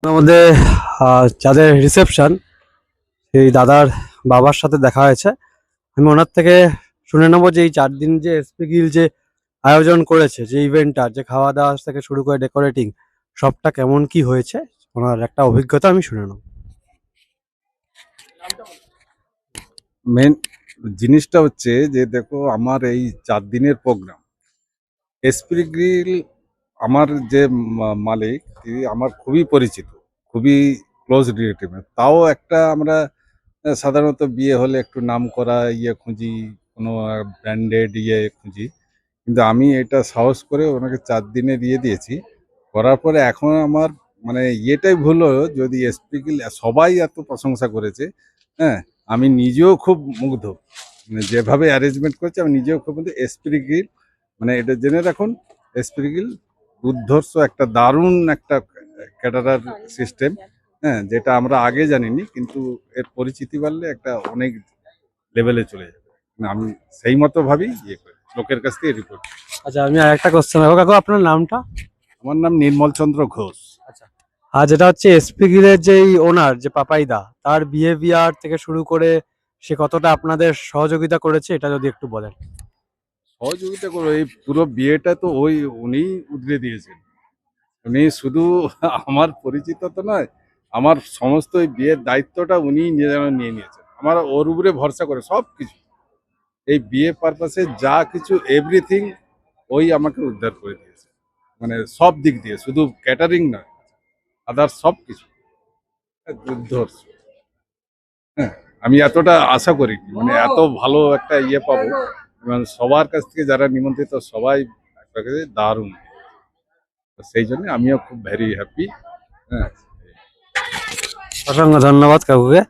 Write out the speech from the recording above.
আমাদের যাদের রিসেপশন সেই দাদার বাবার সাথে দেখা হয়েছে। আমি ওনার থেকে শুনে নেবো যে এই 4 দিন যে এসপি গিল যে আয়োজন করেছে, যে ইভেন্টটা, যে খাওয়া দাওয়া থেকে শুরু করে ডেকোরেটিং সবটা কেমন কি হয়েছে, ওনার একটা অভিজ্ঞতা আমি শুনে নেবো। মেন জিনিসটা হচ্ছে যে দেখো, আমার এই 4 দিনের প্রোগ্রাম এসপি গ্রিল, আমার যে মালিক, তিনি আমার খুবই পরিচিত, খুবই ক্লোজ রিলেটিভ। তাও একটা আমরা সাধারণত বিয়ে হলে একটু নাম করা খুঁজি, কোনো ব্র্যান্ডেড খুঁজি। কিন্তু আমি এটা সাহস করে ওনাকে 4 দিনের দিয়েছি। করার পরে এখন আমার মানে ইয়েটাই ভুল হলো, যদি এসপি গিল সবাই এত প্রশংসা করেছে, হ্যাঁ, আমি নিজেও খুব মুগ্ধ। মানে যেভাবে অ্যারেঞ্জমেন্ট করেছে আমি নিজেও খুব মুগ্ধ। এসপি গিল মানে এটা জেনে রাখুন, এসপি গিল দুর্ধর্ষ একটা দারুণ একটা ক্যাটারার সিস্টেম, হ্যাঁ, যেটা আমরা আগে জানিনি, কিন্তু এর পরিচিতি বাড়লে একটা অনেক লেভেলে চলে যাবে। মানে আমি সেই মতো ভাবেই করি, লোকের কাছ থেকে রিপোর্ট। আচ্ছা, আমি আর একটা কোশ্চেন রাখবো। কাকু, আপনার নামটা? আমার নাম নির্মল চন্দ্র ঘোষ। আচ্ছা, আর যেটা হচ্ছে এসপি গিলের যেই ওনার যে পাপাইদা, তার বিহেভিয়ার থেকে শুরু করে সে কতটা আপনাদের সহযোগিতা করেছে, এটা যদি একটু বলেন। সহযোগিতা করো, এই পুরো বিয়েটা তো উনিই উদ্রে দিয়েছেন। উনি শুধু আমার পরিচিত তো নয়, আমার সমস্ত এই বিয়ের দায়িত্বটা উনি যেন নিয়ে নিয়েছেন। আমার ওর উপরে ভরসা করে সব কিছু, এই বিয়ে পারপাসে যা কিছু এভরিথিং ওই আমাকে উদ্ধার করে দিয়েছে। মানে সব দিক দিয়ে, শুধু ক্যাটারিং নয়, আদার সব কিছু দুর্ধর্ষ। হ্যাঁ, আমি এতটা আশা করিনি, মানে এত ভালো একটা পাবো। এবং সবার কাছ থেকে যারা নিমন্ত্রিত সবাই একটা দারুণ। তো সেই জন্য আমিও খুব ভেরি হ্যাপি। হ্যাঁ, অসংখ্য ধন্যবাদ কাকুকে।